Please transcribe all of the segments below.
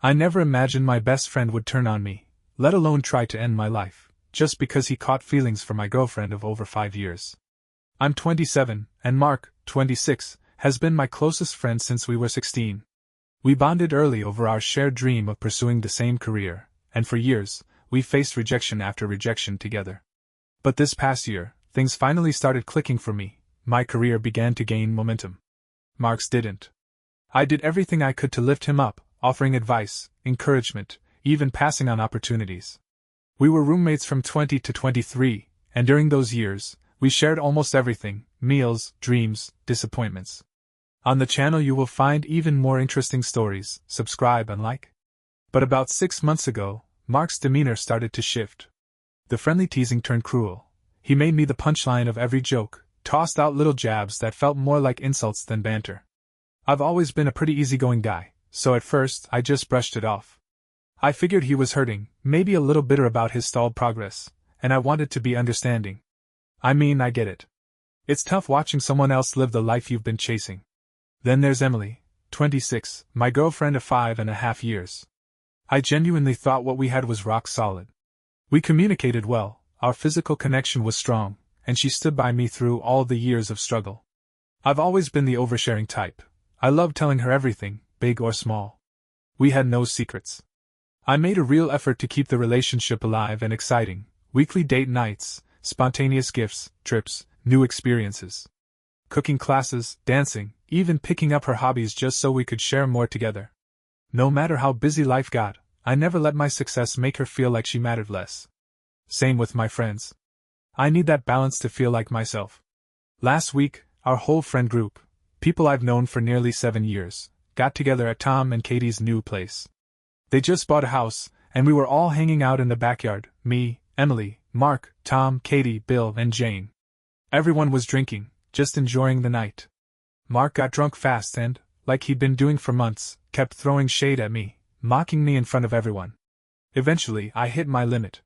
I never imagined my best friend would turn on me, let alone try to end my life, just because he caught feelings for my girlfriend of over 5 years. I'm 27, and Mark, 26, has been my closest friend since we were 16. We bonded early over our shared dream of pursuing the same career, and for years, we faced rejection after rejection together. But this past year, things finally started clicking for me. My career began to gain momentum. Mark's didn't. I did everything I could to lift him up, offering advice, encouragement, even passing on opportunities. We were roommates from 20 to 23, and during those years, we shared almost everything: meals, dreams, disappointments. On the channel you will find even more interesting stories. Subscribe and like. But about 6 months ago, Mark's demeanor started to shift. The friendly teasing turned cruel. He made me the punchline of every joke, tossed out little jabs that felt more like insults than banter. I've always been a pretty easygoing guy, so at first I just brushed it off. I figured he was hurting, maybe a little bitter about his stalled progress, and I wanted to be understanding. I mean, I get it. It's tough watching someone else live the life you've been chasing. Then there's Emily, 26, my girlfriend of 5.5 years. I genuinely thought what we had was rock solid. We communicated well, our physical connection was strong, and she stood by me through all the years of struggle. I've always been the oversharing type. I loved telling her everything, big or small. We had no secrets. I made a real effort to keep the relationship alive and exciting: weekly date nights, spontaneous gifts, trips, new experiences. Cooking classes, dancing, even picking up her hobbies just so we could share more together. No matter how busy life got, I never let my success make her feel like she mattered less. Same with my friends. I need that balance to feel like myself. Last week, our whole friend group, people I've known for nearly 7 years, got together at Tom and Katie's new place. They just bought a house, and we were all hanging out in the backyard: me, Emily, Mark, Tom, Katie, Bill, and Jane. Everyone was drinking, just enjoying the night. Mark got drunk fast and, like he'd been doing for months, kept throwing shade at me, mocking me in front of everyone. Eventually, I hit my limit.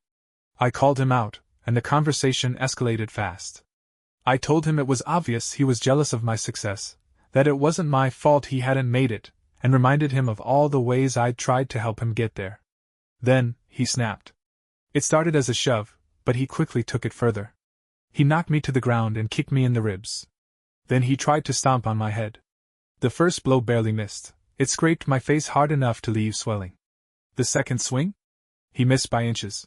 I called him out, and the conversation escalated fast. I told him it was obvious he was jealous of my success, that it wasn't my fault he hadn't made it, and reminded him of all the ways I'd tried to help him get there. Then, he snapped. It started as a shove, but he quickly took it further. He knocked me to the ground and kicked me in the ribs. Then he tried to stomp on my head. The first blow barely missed. It scraped my face hard enough to leave swelling. The second swing? He missed by inches.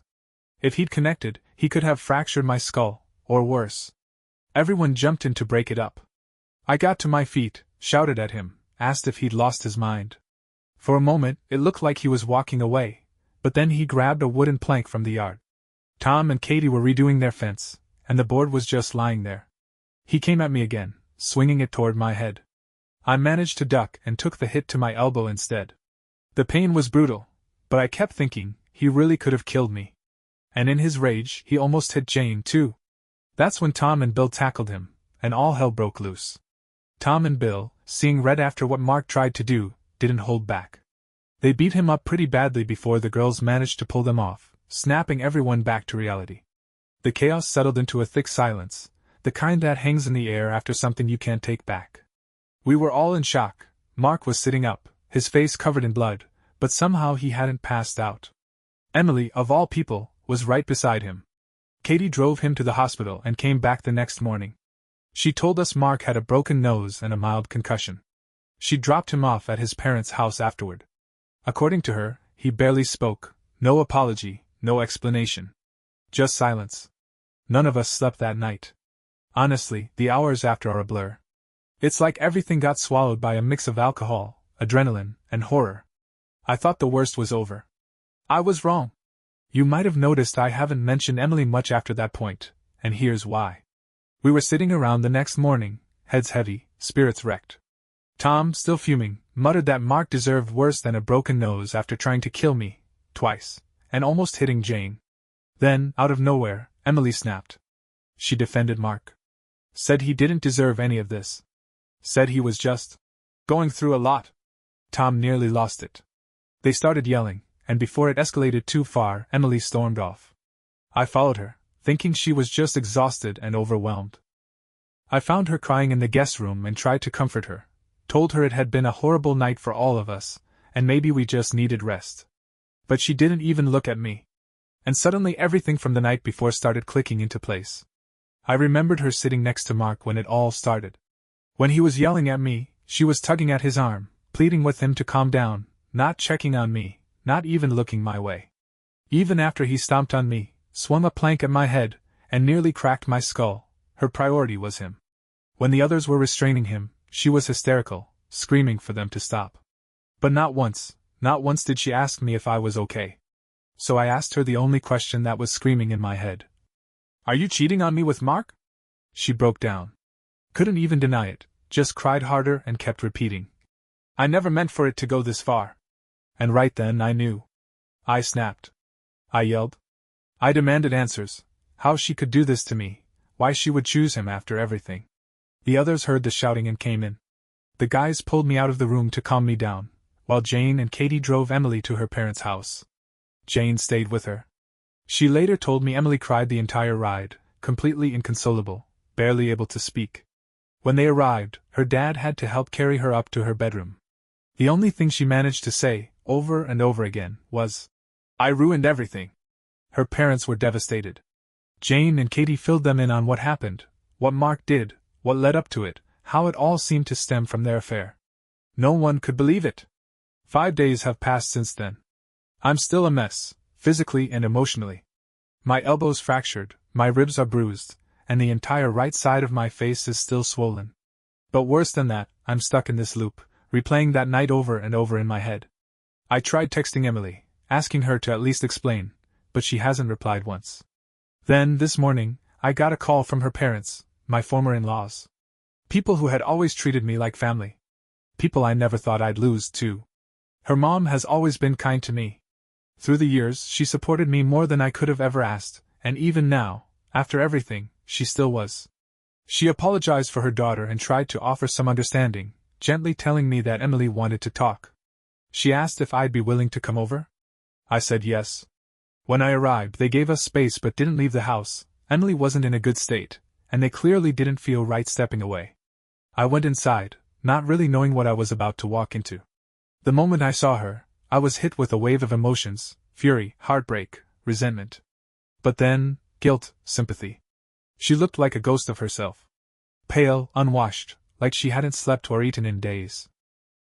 If he'd connected, he could have fractured my skull, or worse. Everyone jumped in to break it up. I got to my feet, shouted at him, asked if he'd lost his mind. For a moment, it looked like he was walking away, but then he grabbed a wooden plank from the yard. Tom and Katie were redoing their fence, and the board was just lying there. He came at me again, swinging it toward my head. I managed to duck and took the hit to my elbow instead. The pain was brutal, but I kept thinking, he really could have killed me. And in his rage, he almost hit Jane too. That's when Tom and Bill tackled him, and all hell broke loose. Tom and Bill, seeing red after what Mark tried to do, didn't hold back. They beat him up pretty badly before the girls managed to pull them off, snapping everyone back to reality. The chaos settled into a thick silence, the kind that hangs in the air after something you can't take back. We were all in shock. Mark was sitting up, his face covered in blood, but somehow he hadn't passed out. Emily, of all people, was right beside him. Katie drove him to the hospital and came back the next morning. She told us Mark had a broken nose and a mild concussion. She dropped him off at his parents' house afterward. According to her, he barely spoke, no apology, no explanation. Just silence. None of us slept that night. Honestly, the hours after are a blur. It's like everything got swallowed by a mix of alcohol, adrenaline, and horror. I thought the worst was over. I was wrong. You might have noticed I haven't mentioned Emily much after that point, and here's why. We were sitting around the next morning, heads heavy, spirits wrecked. Tom, still fuming, muttered that Mark deserved worse than a broken nose after trying to kill me, twice, and almost hitting Jane. Then, out of nowhere, Emily snapped. She defended Mark. Said he didn't deserve any of this. Said he was just going through a lot. Tom nearly lost it. They started yelling, and before it escalated too far, Emily stormed off. I followed her, thinking she was just exhausted and overwhelmed. I found her crying in the guest room and tried to comfort her, told her it had been a horrible night for all of us, and maybe we just needed rest. But she didn't even look at me. And suddenly everything from the night before started clicking into place. I remembered her sitting next to Mark when it all started. When he was yelling at me, she was tugging at his arm, pleading with him to calm down, not checking on me, not even looking my way. Even after he stomped on me, swung a plank at my head, and nearly cracked my skull, her priority was him. When the others were restraining him, she was hysterical, screaming for them to stop. But not once did she ask me if I was okay. So I asked her the only question that was screaming in my head. "Are you cheating on me with Mark?" She broke down. Couldn't even deny it, just cried harder and kept repeating. "I never meant for it to go this far." And right then I knew. I snapped. I yelled. I demanded answers, how she could do this to me, why she would choose him after everything. The others heard the shouting and came in. The guys pulled me out of the room to calm me down, while Jane and Katie drove Emily to her parents' house. Jane stayed with her. She later told me Emily cried the entire ride, completely inconsolable, barely able to speak. When they arrived, her dad had to help carry her up to her bedroom. The only thing she managed to say, over and over again, was, "I ruined everything." Her parents were devastated. Jane and Katie filled them in on what happened, what Mark did, what led up to it, how it all seemed to stem from their affair. No one could believe it. 5 days have passed since then. I'm still a mess, physically and emotionally. My elbow's fractured, my ribs are bruised, and the entire right side of my face is still swollen. But worse than that, I'm stuck in this loop, replaying that night over and over in my head. I tried texting Emily, asking her to at least explain, but she hasn't replied once. Then, this morning, I got a call from her parents, my former in-laws. People who had always treated me like family. People I never thought I'd lose, too. Her mom has always been kind to me. Through the years, she supported me more than I could have ever asked, and even now, after everything, she still was. She apologized for her daughter and tried to offer some understanding, gently telling me that Emily wanted to talk. She asked if I'd be willing to come over. I said yes. When I arrived, they gave us space but didn't leave the house. Emily wasn't in a good state, and they clearly didn't feel right stepping away. I went inside, not really knowing what I was about to walk into. The moment I saw her, I was hit with a wave of emotions: fury, heartbreak, resentment. But then, guilt, sympathy. She looked like a ghost of herself. Pale, unwashed, like she hadn't slept or eaten in days.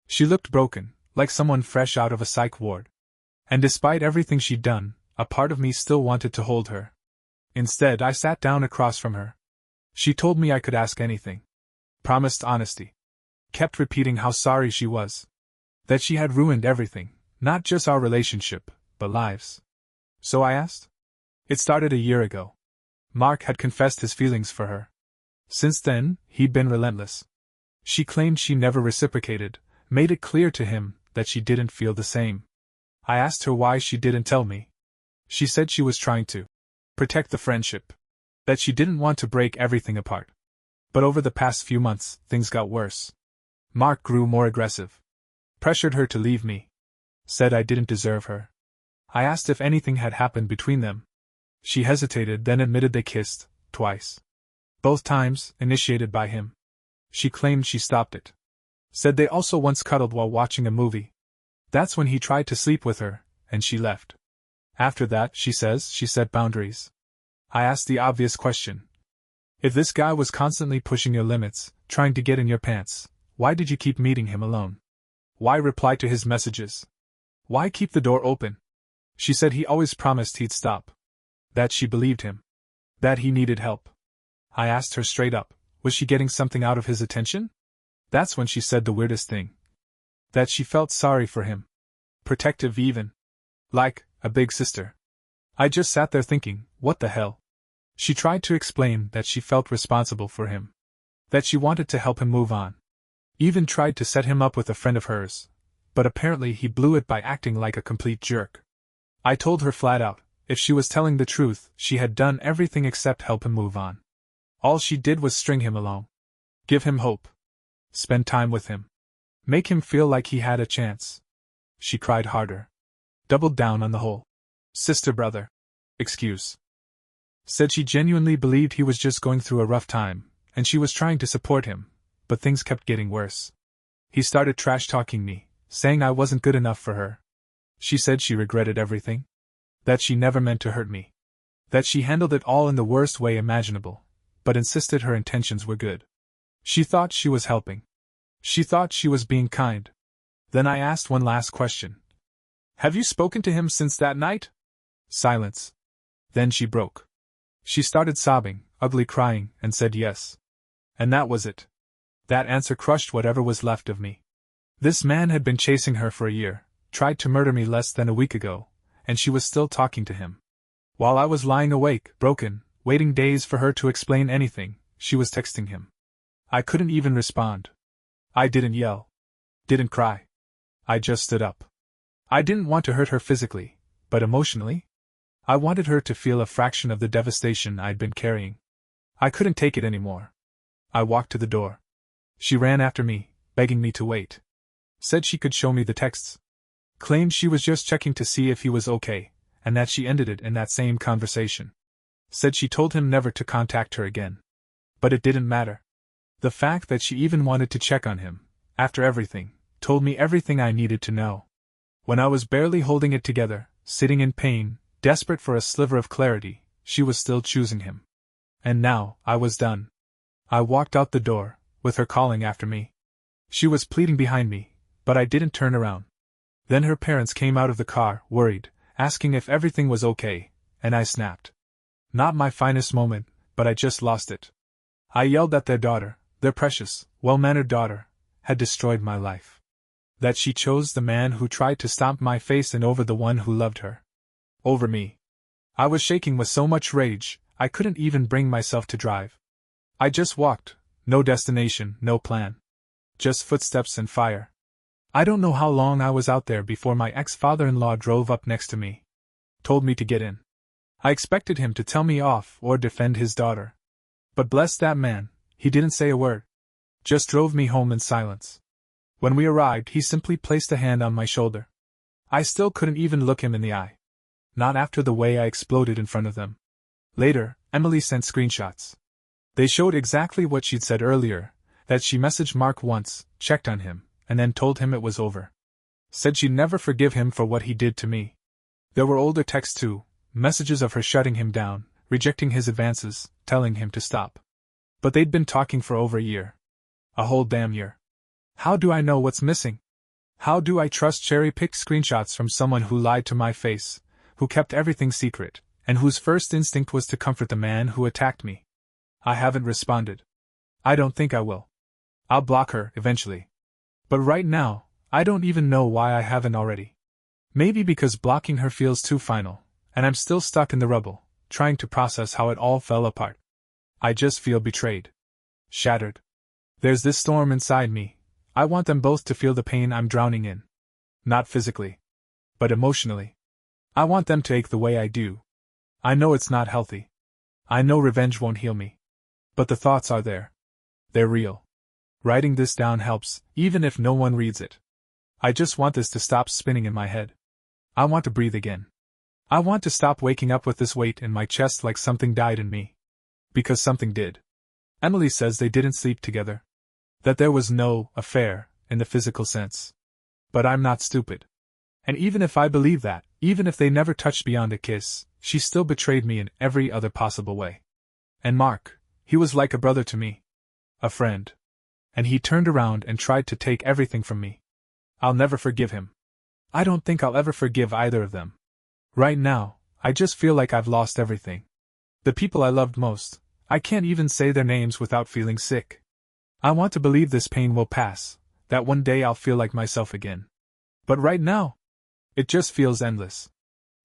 She looked broken, like someone fresh out of a psych ward. And despite everything she'd done, a part of me still wanted to hold her. Instead, I sat down across from her. She told me I could ask anything. Promised honesty. Kept repeating how sorry she was. That she had ruined everything, not just our relationship, but lives. So I asked? It started a year ago. Mark had confessed his feelings for her. Since then, he'd been relentless. She claimed she never reciprocated, made it clear to him that she didn't feel the same. I asked her why she didn't tell me. She said she was trying to protect the friendship. That she didn't want to break everything apart. But over the past few months, things got worse. Mark grew more aggressive. Pressured her to leave me. Said I didn't deserve her. I asked if anything had happened between them. She hesitated, then admitted they kissed, twice. Both times, initiated by him. She claimed she stopped it. Said they also once cuddled while watching a movie. That's when he tried to sleep with her, and she left. After that, she says, she set boundaries. I asked the obvious question. If this guy was constantly pushing your limits, trying to get in your pants, why did you keep meeting him alone? Why reply to his messages? Why keep the door open? She said he always promised he'd stop. That she believed him. That he needed help. I asked her straight up, was she getting something out of his attention? That's when she said the weirdest thing. That she felt sorry for him. Protective even. Like a big sister. I just sat there thinking, what the hell? She tried to explain that she felt responsible for him. That she wanted to help him move on. Even tried to set him up with a friend of hers. But apparently he blew it by acting like a complete jerk. I told her flat out, if she was telling the truth, she had done everything except help him move on. All she did was string him along. Give him hope. Spend time with him. Make him feel like he had a chance. She cried harder. Doubled down on the whole sister-brother excuse. Said she genuinely believed he was just going through a rough time, and she was trying to support him, but things kept getting worse. He started trash-talking me, saying I wasn't good enough for her. She said she regretted everything. That she never meant to hurt me. That she handled it all in the worst way imaginable, but insisted her intentions were good. She thought she was helping. She thought she was being kind. Then I asked one last question. Have you spoken to him since that night? Silence. Then she broke. She started sobbing, ugly crying, and said yes. And that was it. That answer crushed whatever was left of me. This man had been chasing her for a year, tried to murder me less than a week ago, and she was still talking to him. While I was lying awake, broken, waiting days for her to explain anything, she was texting him. I couldn't even respond. I didn't yell. Didn't cry. I just stood up. I didn't want to hurt her physically, but emotionally? I wanted her to feel a fraction of the devastation I'd been carrying. I couldn't take it anymore. I walked to the door. She ran after me, begging me to wait. Said she could show me the texts. Claimed she was just checking to see if he was okay, and that she ended it in that same conversation. Said she told him never to contact her again. But it didn't matter. The fact that she even wanted to check on him, after everything, told me everything I needed to know. When I was barely holding it together, sitting in pain, desperate for a sliver of clarity, she was still choosing him. And now, I was done. I walked out the door, with her calling after me. She was pleading behind me, but I didn't turn around. Then her parents came out of the car, worried, asking if everything was okay, and I snapped. Not my finest moment, but I just lost it. I yelled at their daughter, their precious, well-mannered daughter, had destroyed my life. That she chose the man who tried to stomp my face and over the one who loved her. Over me. I was shaking with so much rage, I couldn't even bring myself to drive. I just walked, no destination, no plan. Just footsteps and fire. I don't know how long I was out there before my ex-father-in-law drove up next to me. Told me to get in. I expected him to tell me off or defend his daughter. But bless that man, he didn't say a word. Just drove me home in silence. When we arrived, he simply placed a hand on my shoulder. I still couldn't even look him in the eye. Not after the way I exploded in front of them. Later, Emily sent screenshots. They showed exactly what she'd said earlier, that she messaged Mark once, checked on him, and then told him it was over. Said she'd never forgive him for what he did to me. There were older texts too, messages of her shutting him down, rejecting his advances, telling him to stop. But they'd been talking for over a year. A whole damn year. How do I know what's missing? How do I trust cherry-picked screenshots from someone who lied to my face, who kept everything secret, and whose first instinct was to comfort the man who attacked me? I haven't responded. I don't think I will. I'll block her, eventually. But right now, I don't even know why I haven't already. Maybe because blocking her feels too final, and I'm still stuck in the rubble, trying to process how it all fell apart. I just feel betrayed. Shattered. There's this storm inside me. I want them both to feel the pain I'm drowning in. Not physically. But emotionally. I want them to ache the way I do. I know it's not healthy. I know revenge won't heal me. But the thoughts are there. They're real. Writing this down helps, even if no one reads it. I just want this to stop spinning in my head. I want to breathe again. I want to stop waking up with this weight in my chest like something died in me. Because something did. Emily says they didn't sleep together. That there was no affair, in the physical sense. But I'm not stupid. And even if I believe that, even if they never touched beyond a kiss, she still betrayed me in every other possible way. And Mark, he was like a brother to me. A friend. And he turned around and tried to take everything from me. I'll never forgive him. I don't think I'll ever forgive either of them. Right now, I just feel like I've lost everything. The people I loved most, I can't even say their names without feeling sick. I want to believe this pain will pass, that one day I'll feel like myself again. But right now, it just feels endless.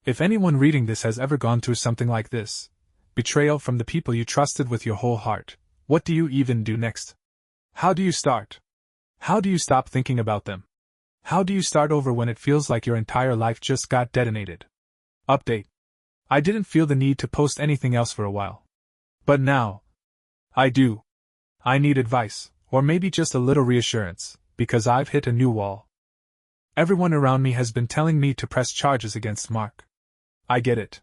If anyone reading this has ever gone through something like this, betrayal from the people you trusted with your whole heart, what do you even do next? How do you start? How do you stop thinking about them? How do you start over when it feels like your entire life just got detonated? Update. I didn't feel the need to post anything else for a while. But now, I do. I need advice, or maybe just a little reassurance, because I've hit a new wall. Everyone around me has been telling me to press charges against Mark. I get it.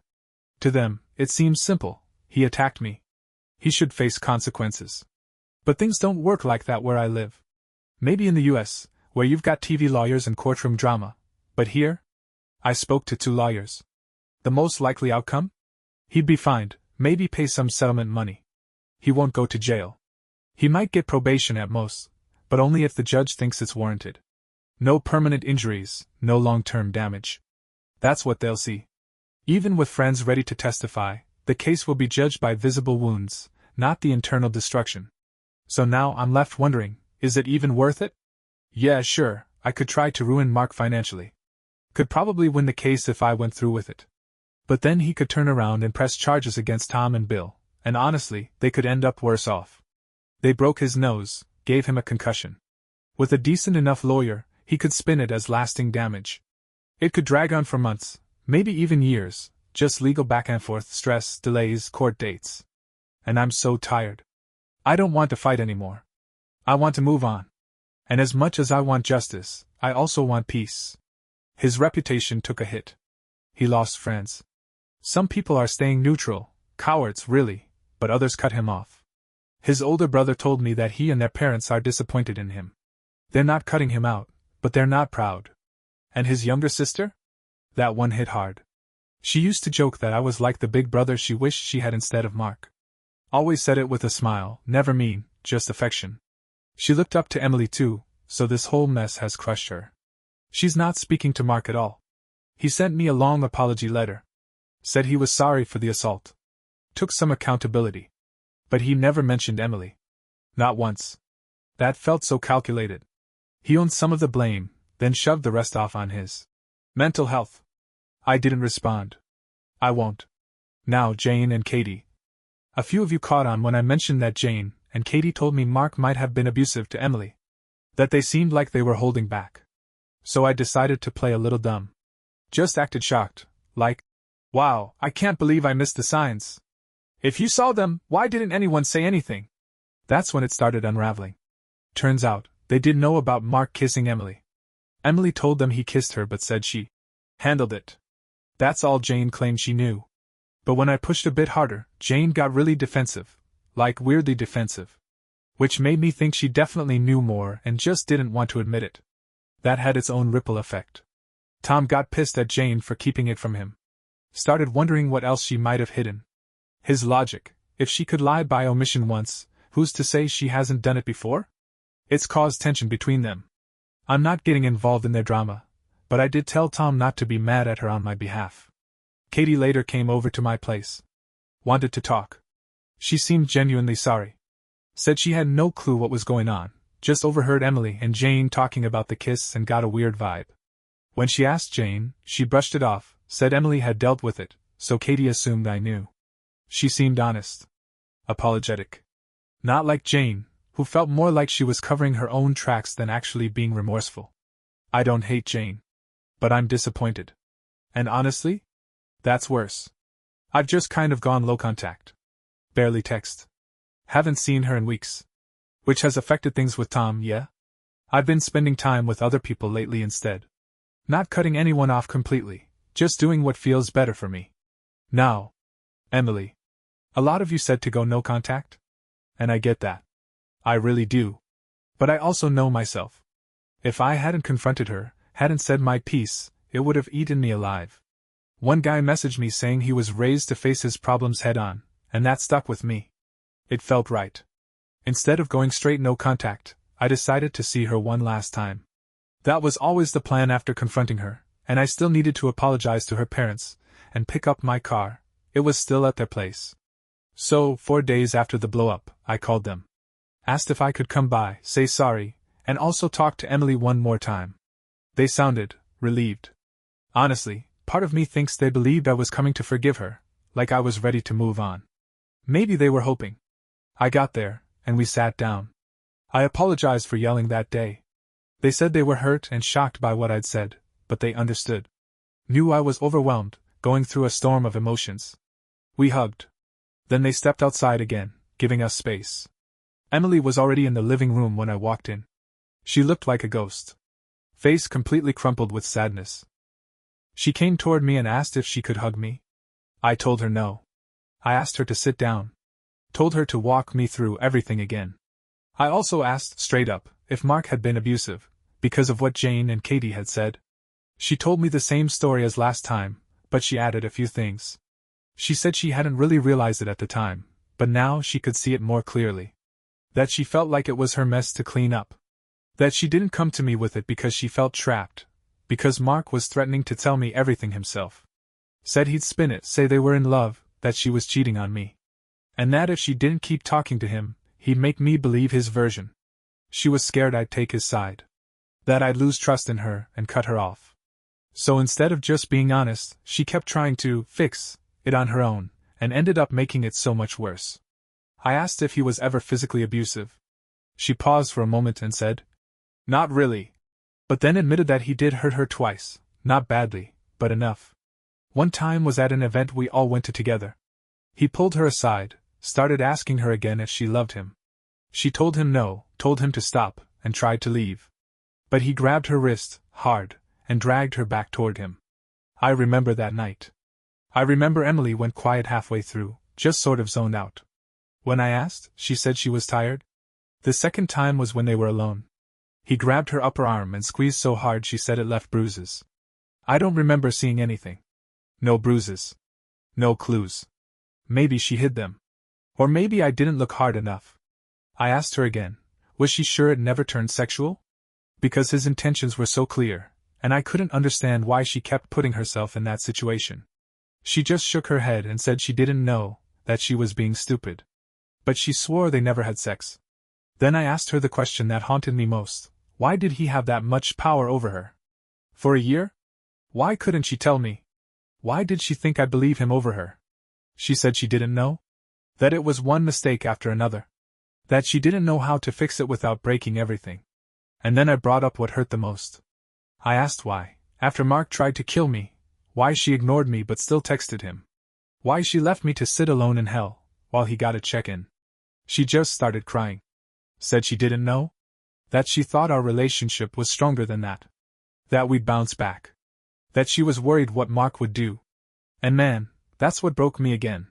To them, it seems simple. He attacked me. He should face consequences. But things don't work like that where I live. Maybe in the US, where you've got TV lawyers and courtroom drama. But here? I spoke to 2 lawyers. The most likely outcome? He'd be fined, maybe pay some settlement money. He won't go to jail. He might get probation at most, but only if the judge thinks it's warranted. No permanent injuries, no long-term damage. That's what they'll see. Even with friends ready to testify, the case will be judged by visible wounds, not the internal destruction. So now I'm left wondering, is it even worth it? Yeah, sure, I could try to ruin Mark financially. Could probably win the case if I went through with it. But then he could turn around and press charges against Tom and Bill, and honestly, they could end up worse off. They broke his nose, gave him a concussion. With a decent enough lawyer, he could spin it as lasting damage. It could drag on for months, maybe even years, just legal back and forth, stress, delays, court dates. And I'm so tired. I don't want to fight anymore. I want to move on. And as much as I want justice, I also want peace. His reputation took a hit. He lost friends. Some people are staying neutral, cowards really, but others cut him off. His older brother told me that he and their parents are disappointed in him. They're not cutting him out, but they're not proud. And his younger sister? That one hit hard. She used to joke that I was like the big brother she wished she had instead of Mark. Always said it with a smile, never mean, just affection. She looked up to Emily too, so this whole mess has crushed her. She's not speaking to Mark at all. He sent me a long apology letter. Said he was sorry for the assault. Took some accountability. But he never mentioned Emily. Not once. That felt so calculated. He owned some of the blame, then shoved the rest off on his mental health. I didn't respond. I won't. Now Jane and Katie. A few of you caught on when I mentioned that Jane and Katie told me Mark might have been abusive to Emily. That they seemed like they were holding back. So I decided to play a little dumb. Just acted shocked, like, wow, I can't believe I missed the signs. If you saw them, why didn't anyone say anything? That's when it started unraveling. Turns out, they did know about Mark kissing Emily. Emily told them he kissed her but said she handled it. That's all Jane claimed she knew. But when I pushed a bit harder, Jane got really defensive, like weirdly defensive. Which made me think she definitely knew more and just didn't want to admit it. That had its own ripple effect. Tom got pissed at Jane for keeping it from him. Started wondering what else she might have hidden. His logic, if she could lie by omission once, who's to say she hasn't done it before? It's caused tension between them. I'm not getting involved in their drama, but I did tell Tom not to be mad at her on my behalf. Katie later came over to my place. Wanted to talk. She seemed genuinely sorry. Said she had no clue what was going on, just overheard Emily and Jane talking about the kiss and got a weird vibe. When she asked Jane, she brushed it off, said Emily had dealt with it, so Katie assumed I knew. She seemed honest. Apologetic. Not like Jane, who felt more like she was covering her own tracks than actually being remorseful. I don't hate Jane. But I'm disappointed. And honestly? That's worse. I've just kind of gone low contact. Barely text. Haven't seen her in weeks. Which has affected things with Tom, yeah? I've been spending time with other people lately instead. Not cutting anyone off completely, just doing what feels better for me. Now, Emily. A lot of you said to go no contact? And I get that. I really do. But I also know myself. If I hadn't confronted her, hadn't said my piece, it would have eaten me alive. One guy messaged me saying he was raised to face his problems head on, and that stuck with me. It felt right. Instead of going straight no contact, I decided to see her one last time. That was always the plan after confronting her, and I still needed to apologize to her parents, and pick up my car. It was still at their place. So, 4 days after the blow-up, I called them. Asked if I could come by, say sorry, and also talk to Emily one more time. They sounded relieved. Honestly, part of me thinks they believed I was coming to forgive her, like I was ready to move on. Maybe they were hoping. I got there, and we sat down. I apologized for yelling that day. They said they were hurt and shocked by what I'd said, but they understood. Knew I was overwhelmed, going through a storm of emotions. We hugged. Then they stepped outside again, giving us space. Emily was already in the living room when I walked in. She looked like a ghost. Face completely crumpled with sadness. She came toward me and asked if she could hug me. I told her no. I asked her to sit down. Told her to walk me through everything again. I also asked, straight up, if Mark had been abusive, because of what Jane and Katie had said. She told me the same story as last time, but she added a few things. She said she hadn't really realized it at the time, but now she could see it more clearly. That she felt like it was her mess to clean up. That she didn't come to me with it because she felt trapped, because Mark was threatening to tell me everything himself. Said he'd spin it, say they were in love, that she was cheating on me. And that if she didn't keep talking to him, he'd make me believe his version. She was scared I'd take his side. That I'd lose trust in her and cut her off. So instead of just being honest, she kept trying to fix it on her own, and ended up making it so much worse. I asked if he was ever physically abusive. She paused for a moment and said, "Not really." But then admitted that he did hurt her twice, not badly, but enough. One time was at an event we all went to together. He pulled her aside, started asking her again if she loved him. She told him no, told him to stop, and tried to leave. But he grabbed her wrist, hard, and dragged her back toward him. I remember that night. I remember Emily went quiet halfway through, just sort of zoned out. When I asked, she said she was tired. The second time was when they were alone. He grabbed her upper arm and squeezed so hard she said it left bruises. I don't remember seeing anything. No bruises. No clues. Maybe she hid them. Or maybe I didn't look hard enough. I asked her again, was she sure it never turned sexual? Because his intentions were so clear, and I couldn't understand why she kept putting herself in that situation. She just shook her head and said she didn't know, that she was being stupid. But she swore they never had sex. Then I asked her the question that haunted me most. Why did he have that much power over her? For a year? Why couldn't she tell me? Why did she think I'd believe him over her? She said she didn't know. That it was one mistake after another. That she didn't know how to fix it without breaking everything. And then I brought up what hurt the most. I asked why, after Mark tried to kill me, why she ignored me but still texted him. Why she left me to sit alone in hell, while he got a check-in. She just started crying. Said she didn't know. That she thought our relationship was stronger than that. That we'd bounce back. That she was worried what Mark would do. And man, that's what broke me again.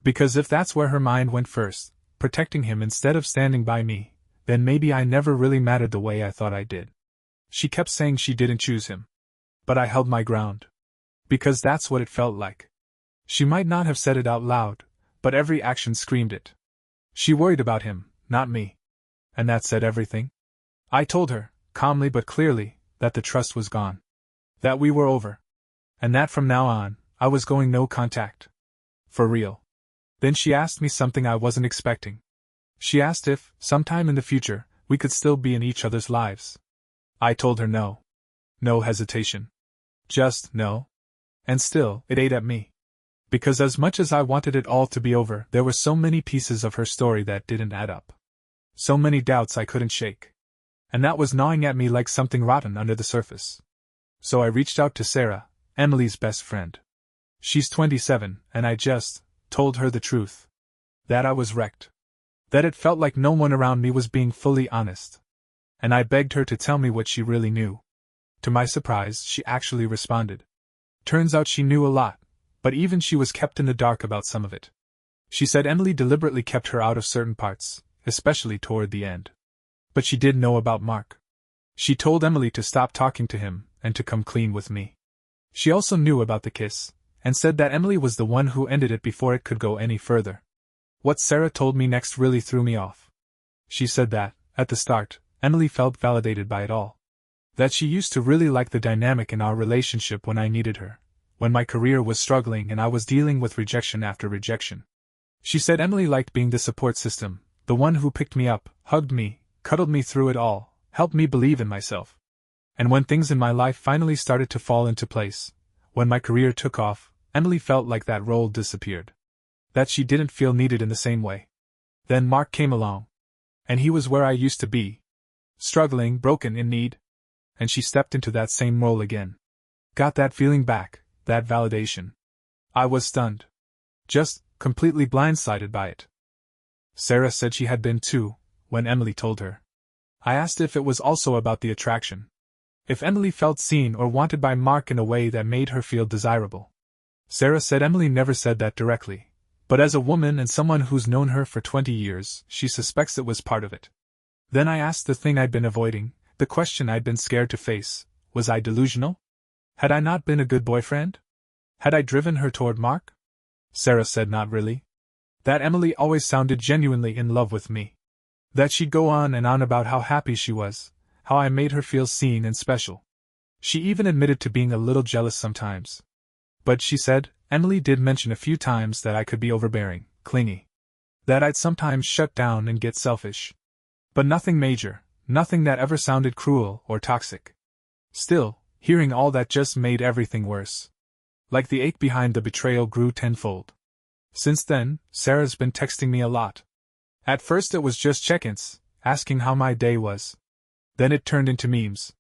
Because if that's where her mind went first, protecting him instead of standing by me, then maybe I never really mattered the way I thought I did. She kept saying she didn't choose him. But I held my ground. Because that's what it felt like. She might not have said it out loud, but every action screamed it. She worried about him, not me. And that said everything. I told her, calmly but clearly, that the trust was gone. That we were over. And that from now on, I was going no contact. For real. Then she asked me something I wasn't expecting. She asked if, sometime in the future, we could still be in each other's lives. I told her no. No hesitation. Just no. And still, it ate at me. Because as much as I wanted it all to be over, there were so many pieces of her story that didn't add up. So many doubts I couldn't shake. And that was gnawing at me like something rotten under the surface. So I reached out to Sarah, Emily's best friend. She's 27, and I just told her the truth. That I was wrecked. That it felt like no one around me was being fully honest. And I begged her to tell me what she really knew. To my surprise, she actually responded. Turns out she knew a lot, but even she was kept in the dark about some of it. She said Emily deliberately kept her out of certain parts, especially toward the end. But she did know about Mark. She told Emily to stop talking to him, and to come clean with me. She also knew about the kiss, and said that Emily was the one who ended it before it could go any further. What Sarah told me next really threw me off. She said that, at the start, Emily felt validated by it all. That she used to really like the dynamic in our relationship when I needed her, when my career was struggling and I was dealing with rejection after rejection. She said Emily liked being the support system, the one who picked me up, hugged me, cuddled me through it all, helped me believe in myself. And when things in my life finally started to fall into place, when my career took off, Emily felt like that role disappeared. That she didn't feel needed in the same way. Then Mark came along. And he was where I used to be. Struggling, broken, in need. And she stepped into that same role again. Got that feeling back, that validation. I was stunned. Just completely blindsided by it. Sarah said she had been too, when Emily told her. I asked if it was also about the attraction. If Emily felt seen or wanted by Mark in a way that made her feel desirable. Sarah said Emily never said that directly, but as a woman and someone who's known her for 20 years, she suspects it was part of it. Then I asked the thing I'd been avoiding, The question I'd been scared to face: was I delusional? Had I not been a good boyfriend? Had I driven her toward Mark? Sarah said not really. That Emily always sounded genuinely in love with me. That she'd go on and on about how happy she was, how I made her feel seen and special. She even admitted to being a little jealous sometimes. But she said, Emily did mention a few times that I could be overbearing, clingy. That I'd sometimes shut down and get selfish. But nothing major, nothing that ever sounded cruel or toxic. Still, hearing all that just made everything worse. Like the ache behind the betrayal grew tenfold. Since then, Sarah's been texting me a lot. At first it was just check-ins, asking how my day was. Then it turned into memes.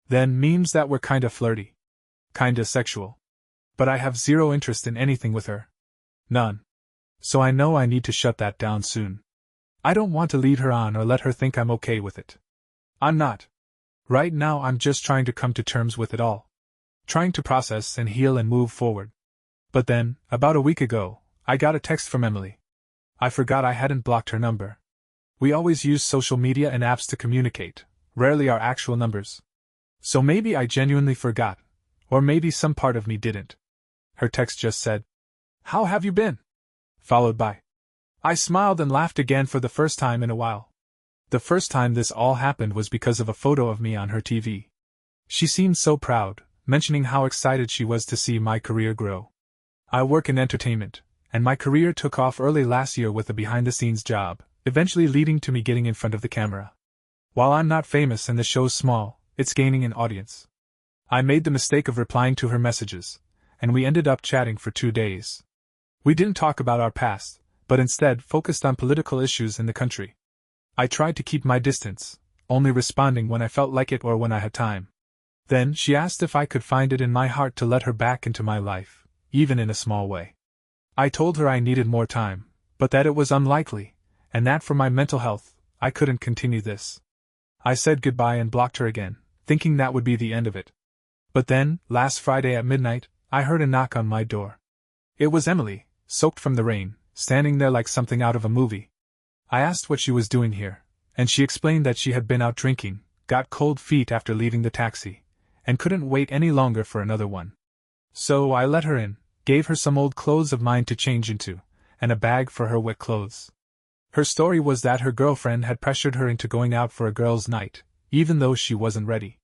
Then memes that were kinda flirty. Kinda sexual. But I have zero interest in anything with her. None. So I know I need to shut that down soon. I don't want to lead her on or let her think I'm okay with it. I'm not. Right now I'm just trying to come to terms with it all. Trying to process and heal and move forward. But then, about a week ago, I got a text from Emily. I forgot I hadn't blocked her number. We always use social media and apps to communicate, rarely our actual numbers. So maybe I genuinely forgot, or maybe some part of me didn't. Her text just said, "How have you been?" Followed by, I smiled and laughed again for the first time in a while. The first time this all happened was because of a photo of me on her TV. She seemed so proud, mentioning how excited she was to see my career grow. I work in entertainment, and my career took off early last year with a behind-the-scenes job, eventually leading to me getting in front of the camera. While I'm not famous and the show's small, it's gaining an audience. I made the mistake of replying to her messages, and we ended up chatting for 2 days. We didn't talk about our past, but instead focused on political issues in the country. I tried to keep my distance, only responding when I felt like it or when I had time. Then she asked if I could find it in my heart to let her back into my life, even in a small way. I told her I needed more time, but that it was unlikely, and that for my mental health, I couldn't continue this. I said goodbye and blocked her again, thinking that would be the end of it. But then, last Friday at midnight, I heard a knock on my door. It was Emily, soaked from the rain, standing there like something out of a movie. I asked what she was doing here, and she explained that she had been out drinking, got cold feet after leaving the taxi, and couldn't wait any longer for another one. So I let her in, gave her some old clothes of mine to change into, and a bag for her wet clothes. Her story was that her girlfriend had pressured her into going out for a girls' night, even though she wasn't ready.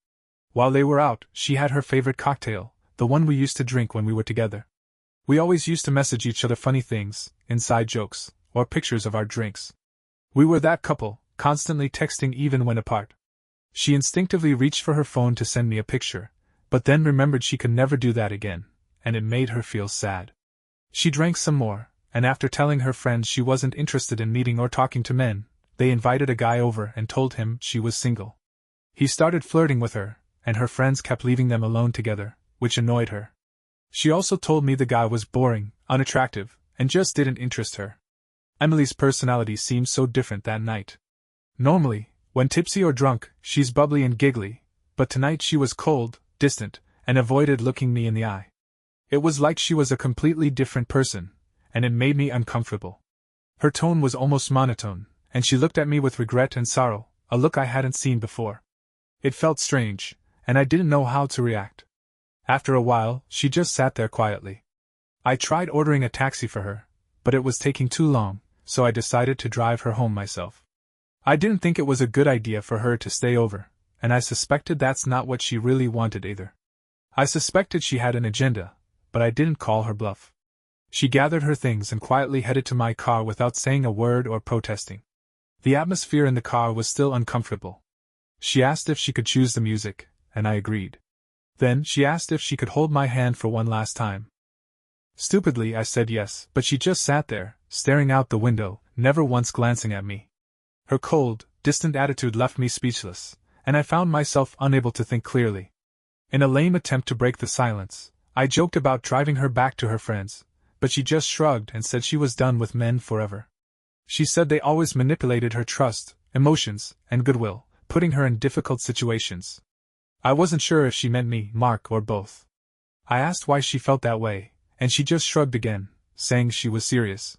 While they were out, she had her favorite cocktail, the one we used to drink when we were together. We always used to message each other funny things, inside jokes, or pictures of our drinks. We were that couple, constantly texting even when apart. She instinctively reached for her phone to send me a picture, but then remembered she could never do that again, and it made her feel sad. She drank some more, and after telling her friends she wasn't interested in meeting or talking to men, they invited a guy over and told him she was single. He started flirting with her, and her friends kept leaving them alone together, which annoyed her. She also told me the guy was boring, unattractive, and just didn't interest her. Emily's personality seemed so different that night. Normally, when tipsy or drunk, she's bubbly and giggly, but tonight she was cold, distant, and avoided looking me in the eye. It was like she was a completely different person, and it made me uncomfortable. Her tone was almost monotone, and she looked at me with regret and sorrow, a look I hadn't seen before. It felt strange, and I didn't know how to react. After a while, she just sat there quietly. I tried ordering a taxi for her, but it was taking too long, so I decided to drive her home myself. I didn't think it was a good idea for her to stay over, and I suspected that's not what she really wanted either. I suspected she had an agenda, but I didn't call her bluff. She gathered her things and quietly headed to my car without saying a word or protesting. The atmosphere in the car was still uncomfortable. She asked if she could choose the music, and I agreed. Then she asked if she could hold my hand for one last time. Stupidly, I said yes, but she just sat there, staring out the window, never once glancing at me. Her cold, distant attitude left me speechless, and I found myself unable to think clearly. In a lame attempt to break the silence, I joked about driving her back to her friends, but she just shrugged and said she was done with men forever. She said they always manipulated her trust, emotions, and goodwill, putting her in difficult situations. I wasn't sure if she meant me, Mark, or both. I asked why she felt that way, and she just shrugged again, saying she was serious.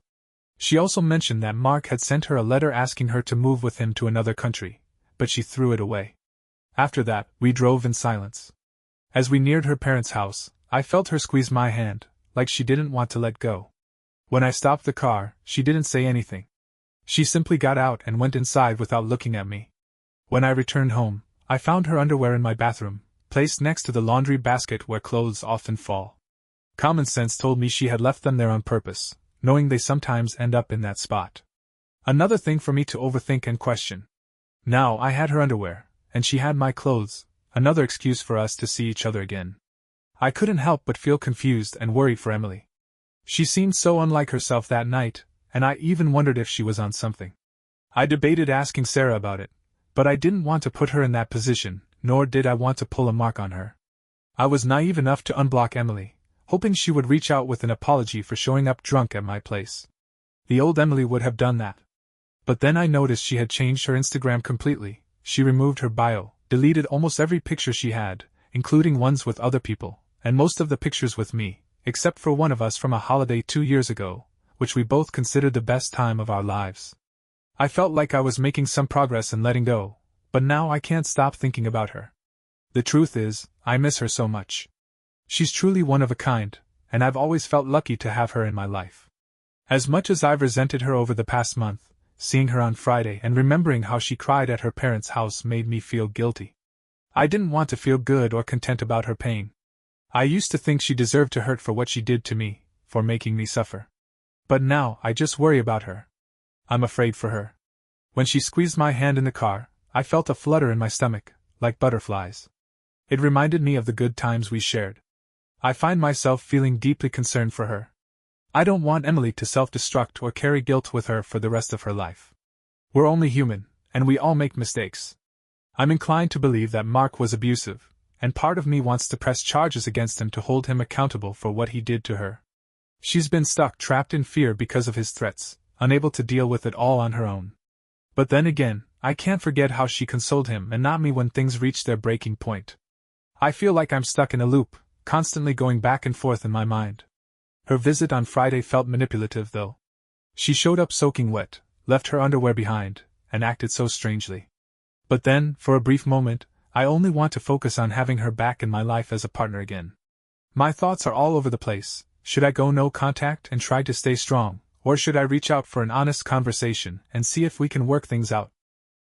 She also mentioned that Mark had sent her a letter asking her to move with him to another country, but she threw it away. After that, we drove in silence. As we neared her parents' house, I felt her squeeze my hand, like she didn't want to let go. When I stopped the car, she didn't say anything. She simply got out and went inside without looking at me. When I returned home, I found her underwear in my bathroom, placed next to the laundry basket where clothes often fall. Common sense told me she had left them there on purpose, knowing they sometimes end up in that spot. Another thing for me to overthink and question. Now I had her underwear, and she had my clothes, another excuse for us to see each other again. I couldn't help but feel confused and worried for Emily. She seemed so unlike herself that night, and I even wondered if she was on something. I debated asking Sarah about it, but I didn't want to put her in that position, nor did I want to pull a mark on her. I was naive enough to unblock Emily, hoping she would reach out with an apology for showing up drunk at my place. The old Emily would have done that. But then I noticed she had changed her Instagram completely. She removed her bio, deleted almost every picture she had, including ones with other people, and most of the pictures with me, except for one of us from a holiday 2 years ago, which we both considered the best time of our lives. I felt like I was making some progress in letting go, but now I can't stop thinking about her. The truth is, I miss her so much. She's truly one of a kind, and I've always felt lucky to have her in my life. As much as I've resented her over the past month, seeing her on Friday and remembering how she cried at her parents' house made me feel guilty. I didn't want to feel good or content about her pain. I used to think she deserved to hurt for what she did to me, for making me suffer. But now I just worry about her. I'm afraid for her. When she squeezed my hand in the car, I felt a flutter in my stomach, like butterflies. It reminded me of the good times we shared. I find myself feeling deeply concerned for her. I don't want Emily to self-destruct or carry guilt with her for the rest of her life. We're only human, and we all make mistakes. I'm inclined to believe that Mark was abusive, and part of me wants to press charges against him to hold him accountable for what he did to her. She's been stuck trapped in fear because of his threats, unable to deal with it all on her own. But then again, I can't forget how she consoled him and not me when things reached their breaking point. I feel like I'm stuck in a loop, constantly going back and forth in my mind. Her visit on Friday felt manipulative though. She showed up soaking wet, left her underwear behind, and acted so strangely. But then, for a brief moment, I only want to focus on having her back in my life as a partner again. My thoughts are all over the place. Should I go no contact and try to stay strong, or should I reach out for an honest conversation and see if we can work things out?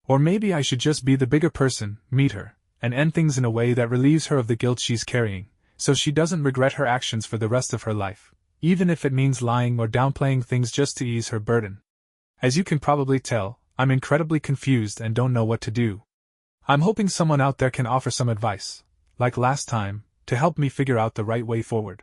Or maybe I should just be the bigger person, meet her, and end things in a way that relieves her of the guilt she's carrying, so she doesn't regret her actions for the rest of her life, even if it means lying or downplaying things just to ease her burden. As you can probably tell, I'm incredibly confused and don't know what to do. I'm hoping someone out there can offer some advice, like last time, to help me figure out the right way forward.